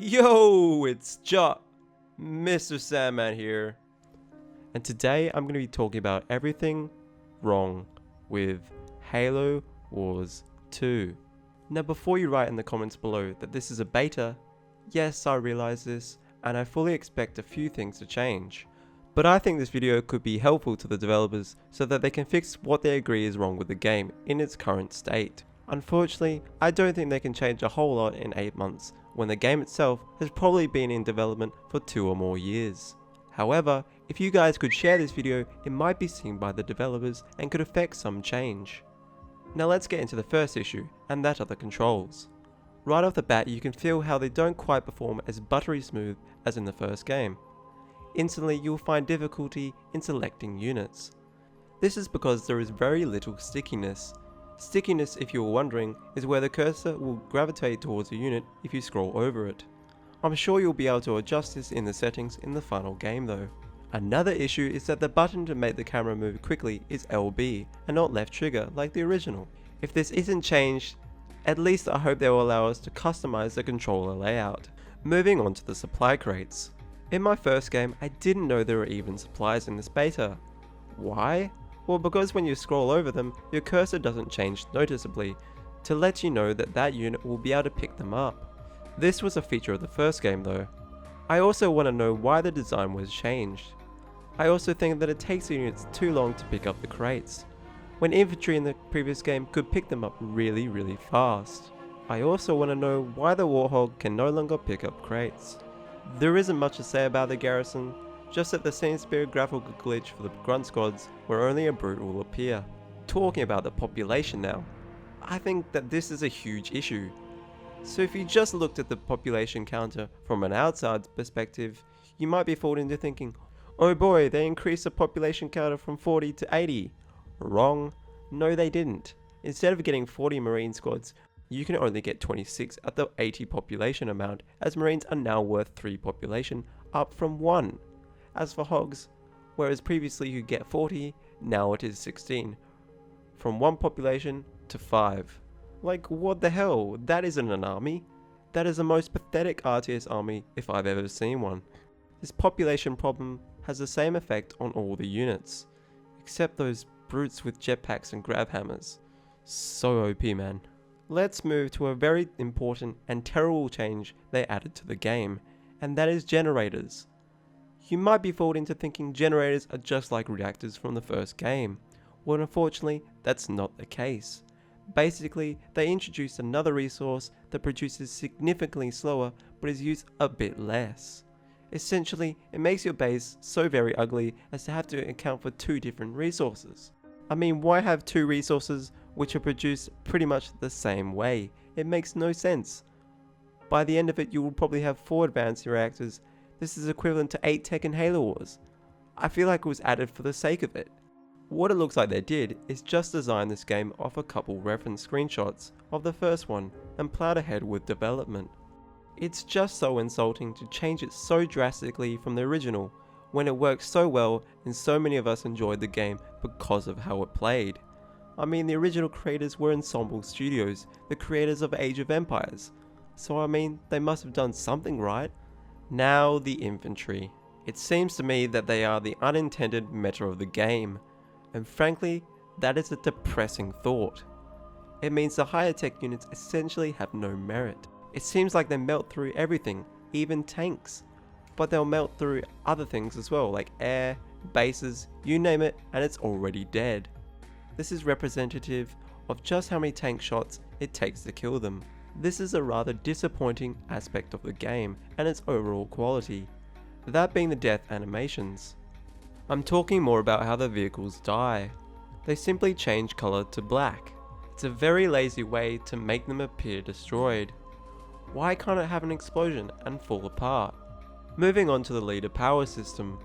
Yo, it's Mr. Sandman here. And today I'm going to be talking about everything wrong with Halo Wars 2. Now before you write in the comments below that this is a beta, yes, I realize this, and I fully expect a few things to change. But I think this video could be helpful to the developers so that they can fix what they agree is wrong with the game in its current state. Unfortunately, I don't think they can change a whole lot in 8 months, when the game itself has probably been in development for 2 or more years. However, if you guys could share this video, it might be seen by the developers and could affect some change. Now let's get into the first issue, and that are the controls. Right off the bat, you can feel how they don't quite perform as buttery smooth as in the first game. Instantly, you'll find difficulty in selecting units. This is because there is very little stickiness. Stickiness, if you were wondering, is where the cursor will gravitate towards a unit if you scroll over it. I'm sure you'll be able to adjust this in the settings in the final game though. Another issue is that the button to make the camera move quickly is LB and not left trigger like the original. If this isn't changed, at least I hope they will allow us to customize the controller layout. Moving on to the supply crates. In my first game, I didn't know there were even supplies in this beta. Why? Well, because when you scroll over them, your cursor doesn't change noticeably to let you know that that unit will be able to pick them up. This was a feature of the first game though. I also want to know why the design was changed. I also think that it takes the units too long to pick up the crates, when infantry in the previous game could pick them up really fast. I also want to know why the Warthog can no longer pick up crates. There isn't much to say about the garrison, just that there seems to be a graphical glitch for the grunt squads where only a brute will appear. Talking about the population now, I think that this is a huge issue. So if you just looked at the population counter from an outside perspective, you might be fooled into thinking, oh boy, they increased the population counter from 40 to 80. Wrong. No, they didn't. Instead of getting 40 marine squads, you can only get 26 at the 80 population amount, as marines are now worth 3 population, up from 1. As for hogs, whereas previously you get 40, now it is 16. From 1 population to 5. Like, what the hell? That isn't an army. That is the most pathetic RTS army if I've ever seen one. This population problem has the same effect on all the units, except those brutes with jetpacks and grab hammers. So OP, man. Let's move to a very important and terrible change they added to the game, and that is generators. You might be fooled into thinking generators are just like reactors from the first game. Well, unfortunately, that's not the case. Basically, they introduced another resource that produces significantly slower but is used a bit less. Essentially, it makes your base so very ugly as to have to account for 2 different resources. I mean, why have 2 resources which are produced pretty much the same way? It makes no sense. By the end of it, you will probably have 4 advanced reactors. This is equivalent to 8 tech in Halo Wars. I feel like it was added for the sake of it. What it looks like they did is just design this game off a couple reference screenshots of the first one and plowed ahead with development. It's just so insulting to change it so drastically from the original when it worked so well and so many of us enjoyed the game because of how it played. I mean, the original creators were Ensemble Studios, the creators of Age of Empires. So I mean, they must have done something right. Now the infantry. It seems to me that they are the unintended meta of the game, and frankly, that is a depressing thought. It means the higher tech units essentially have no merit. It seems like they melt through everything, even tanks, but they'll melt through other things as well, like air, bases, you name it, and it's already dead. This is representative of just how many tank shots it takes to kill them. This is a rather disappointing aspect of the game and its overall quality, that being the death animations. I'm talking more about how the vehicles die. They simply change color to black. It's a very lazy way to make them appear destroyed. Why can't it have an explosion and fall apart? Moving on to the leader power system.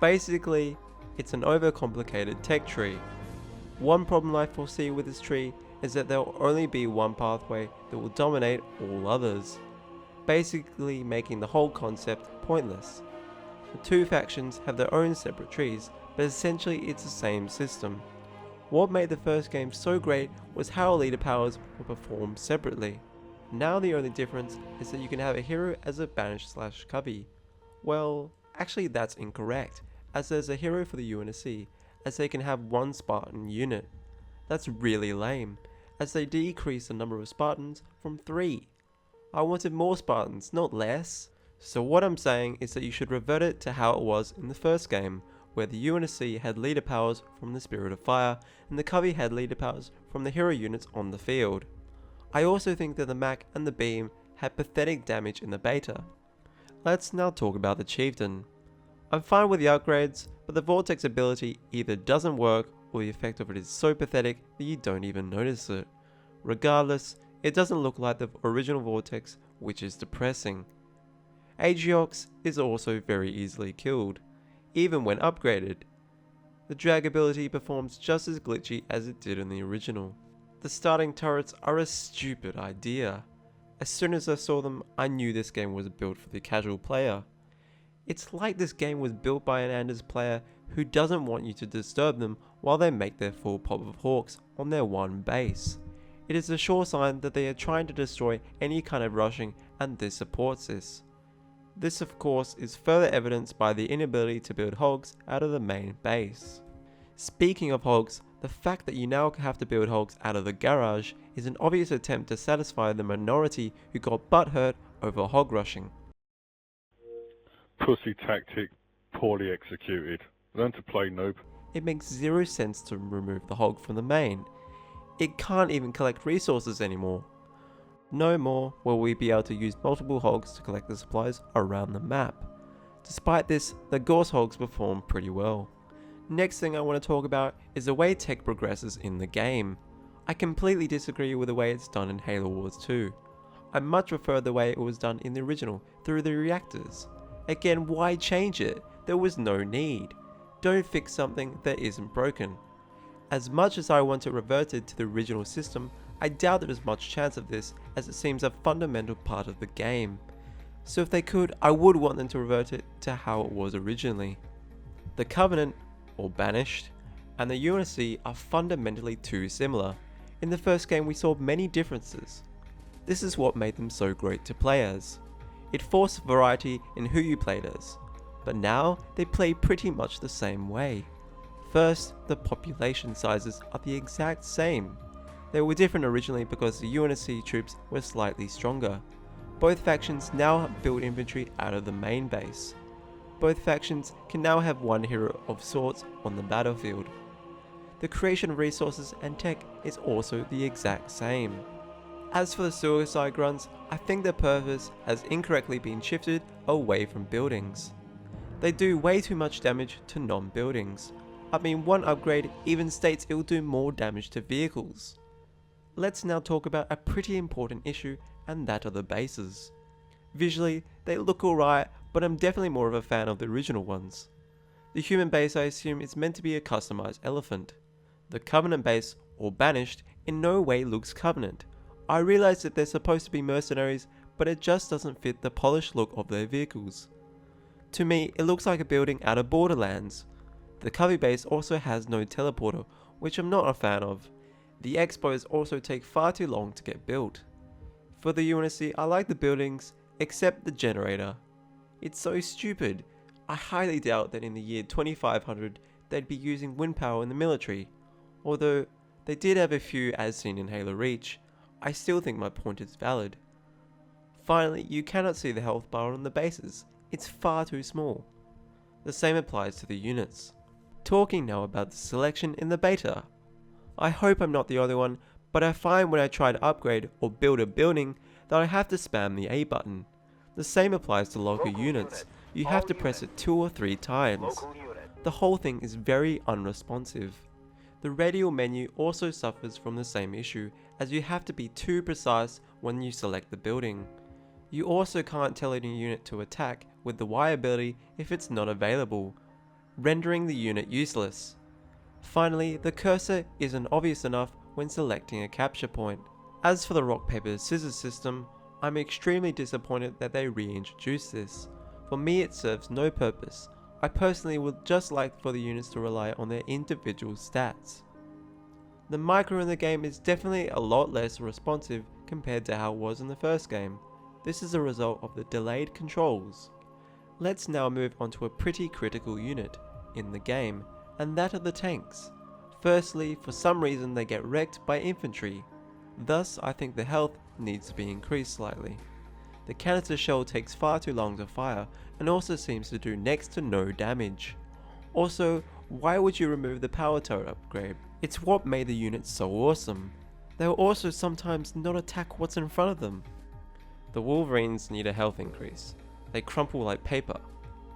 Basically, it's an overcomplicated tech tree. One problem I foresee with this tree is that there will only be one pathway that will dominate all others, basically making the whole concept pointless. The 2 factions have their own separate trees, but essentially it's the same system. What made the first game so great was how leader powers were performed separately. Now the only difference is that you can have a hero as a banished / covey. Well, actually that's incorrect, as there's a hero for the UNSC, as they can have one Spartan unit. That's really lame, as they decrease the number of Spartans from 3. I wanted more Spartans, not less. So what I'm saying is that you should revert it to how it was in the first game, where the UNSC had leader powers from the Spirit of Fire, and the Covey had leader powers from the hero units on the field. I also think that the Mac and the Beam had pathetic damage in the beta. Let's now talk about the Chieftain. I'm fine with the upgrades, but the Vortex ability either doesn't work or the effect of it is so pathetic that you don't even notice it. Regardless, it doesn't look like the original Vortex, which is depressing. Atriox is also very easily killed, even when upgraded. The drag ability performs just as glitchy as it did in the original. The starting turrets are a stupid idea. As soon as I saw them, I knew this game was built for the casual player. It's like this game was built by an Anders player who doesn't want you to disturb them while they make their full pop of hawks on their one base. It is a sure sign that they are trying to destroy any kind of rushing, and this supports this. This of course is further evidenced by the inability to build hogs out of the main base. Speaking of hogs, the fact that you now have to build hogs out of the garage is an obvious attempt to satisfy the minority who got butthurt over hog rushing. Pussy tactic, poorly executed. Learn to play, noob. It makes zero sense to remove the hog from the main. It can't even collect resources anymore. No more will we be able to use multiple hogs to collect the supplies around the map. Despite this, the Gorse hogs perform pretty well. Next thing I want to talk about is the way tech progresses in the game. I completely disagree with the way it's done in Halo Wars 2. I much prefer the way it was done in the original, through the reactors. Again, why change it? There was no need. Don't fix something that isn't broken. As much as I want it reverted to the original system, I doubt there's much chance of this, as it seems a fundamental part of the game. So if they could, I would want them to revert it to how it was originally. The Covenant, or Banished, and the UNSC are fundamentally too similar. In the first game we saw many differences. This is what made them so great to play as. It forced variety in who you played as, but now they play pretty much the same way. First, the population sizes are the exact same. They were different originally because the UNSC troops were slightly stronger. Both factions now build infantry out of the main base. Both factions can now have one hero of sorts on the battlefield. The creation of resources and tech is also the exact same. As for the suicide grunts, I think their purpose has incorrectly been shifted away from buildings. They do way too much damage to non-buildings. I mean, one upgrade even states it will do more damage to vehicles. Let's now talk about a pretty important issue, and that are the bases. Visually, they look alright, but I'm definitely more of a fan of the original ones. The human base, I assume, is meant to be a customized elephant. The Covenant base, or Banished, in no way looks Covenant. I realize that they're supposed to be mercenaries, but it just doesn't fit the polished look of their vehicles. To me, it looks like a building out of Borderlands. The Covey base also has no teleporter, which I'm not a fan of. The expos also take far too long to get built. For the UNSC, I like the buildings, except the generator. It's so stupid. I highly doubt that in the year 2500 they'd be using wind power in the military. Although they did have a few as seen in Halo Reach, I still think my point is valid. Finally, you cannot see the health bar on the bases. It's far too small. The same applies to the units. Talking now about the selection in the beta. I hope I'm not the only one, but I find when I try to upgrade or build a building that I have to spam the A button. The same applies to local units. You have to press it 2 or 3 times. The whole thing is very unresponsive. The radial menu also suffers from the same issue, as you have to be too precise when you select the building. You also can't tell any unit to attack with the Y ability if it's not available, rendering the unit useless. Finally, the cursor isn't obvious enough when selecting a capture point. As for the rock paper scissors system, I'm extremely disappointed that they reintroduced this. For me it serves no purpose. I personally would just like for the units to rely on their individual stats. The micro in the game is definitely a lot less responsive compared to how it was in the first game. This is a result of the delayed controls. Let's now move on to a pretty critical unit in the game, and that of the tanks. Firstly, for some reason they get wrecked by infantry. Thus, I think the health needs to be increased slightly. The canister shell takes far too long to fire and also seems to do next to no damage. Also, why would you remove the power turret upgrade? It's what made the unit so awesome. They'll also sometimes not attack what's in front of them. The Wolverines need a health increase. They crumple like paper.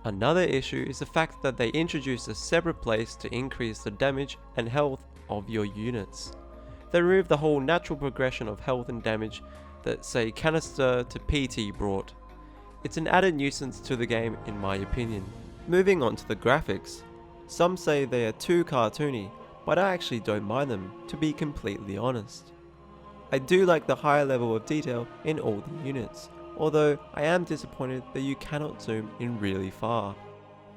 Another issue is the fact that they introduce a separate place to increase the damage and health of your units. They remove the whole natural progression of health and damage that, say, canister to PT brought. It's an added nuisance to the game in my opinion. Moving on to the graphics. Some say they are too cartoony, but I actually don't mind them, to be completely honest. I do like the higher level of detail in all the units, although I am disappointed that you cannot zoom in really far.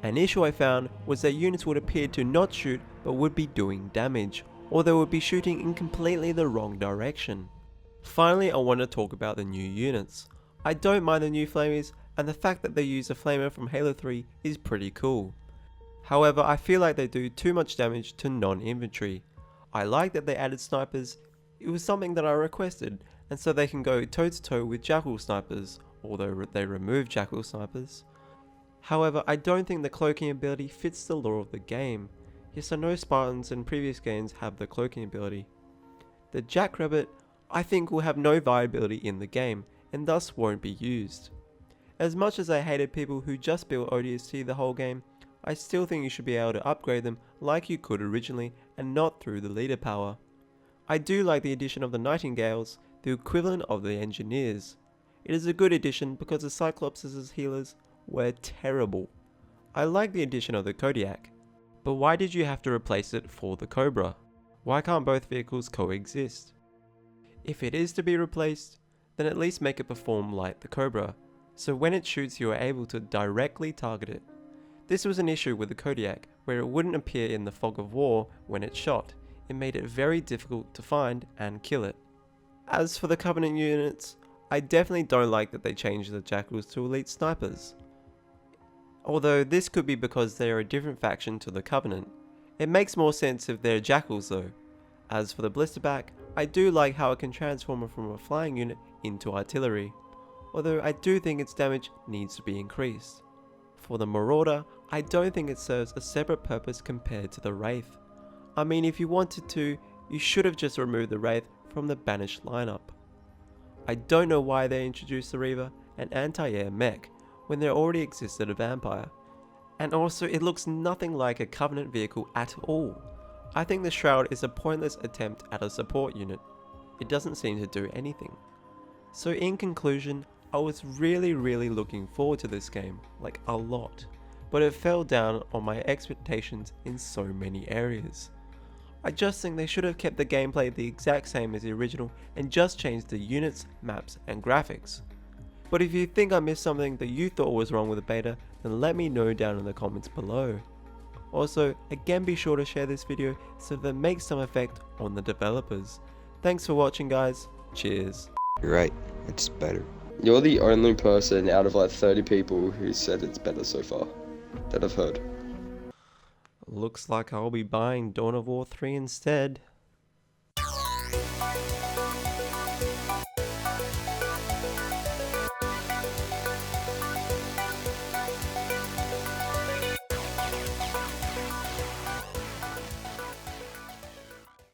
An issue I found was that units would appear to not shoot but would be doing damage, or they would be shooting in completely the wrong direction. Finally, I want to talk about the new units. I don't mind the new flamies, and the fact that they use a flamer from Halo 3 is pretty cool. However, I feel like they do too much damage to non-infantry. I like that they added snipers. It was something that I requested, and so they can go toe to toe with jackal snipers, although they remove jackal snipers. However, I don't think the cloaking ability fits the lore of the game. Yes, I know Spartans in previous games have the cloaking ability. The jackrabbit, I think, will have no viability in the game, and thus won't be used. As much as I hated people who just built ODST the whole game, I still think you should be able to upgrade them like you could originally and not through the leader power. I do like the addition of the Nightingales, the equivalent of the Engineers. It is a good addition because the Cyclopses' healers were terrible. I like the addition of the Kodiak, but why did you have to replace it for the Cobra? Why can't both vehicles coexist? If it is to be replaced, then at least make it perform like the Cobra, so when it shoots you are able to directly target it. This was an issue with the Kodiak, where it wouldn't appear in the fog of war when it shot. It made it very difficult to find and kill it. As for the Covenant units, I definitely don't like that they changed the Jackals to elite snipers. Although this could be because they are a different faction to the Covenant. It makes more sense if they're Jackals though. As for the Blisterback, I do like how it can transform from a flying unit into artillery, although I do think its damage needs to be increased. For the Marauder, I don't think it serves a separate purpose compared to the Wraith. I mean, if you wanted to, you should have just removed the Wraith from the banished lineup. I don't know why they introduced the Reaver, an anti-air mech, when there already existed a Vampire. And also, it looks nothing like a Covenant vehicle at all. I think the Shroud is a pointless attempt at a support unit. It doesn't seem to do anything. So in conclusion, I was really looking forward to this game, like a lot, but it fell down on my expectations in so many areas. I just think they should have kept the gameplay the exact same as the original and just changed the units, maps and graphics. But if you think I missed something that you thought was wrong with the beta, then let me know down in the comments below. Also, again be sure to share this video so that it makes some effect on the developers. Thanks for watching guys, cheers. You're right, it's better. You're the only person out of like 30 people who said it's better so far that I've heard. Looks like I'll be buying Dawn of War 3 instead.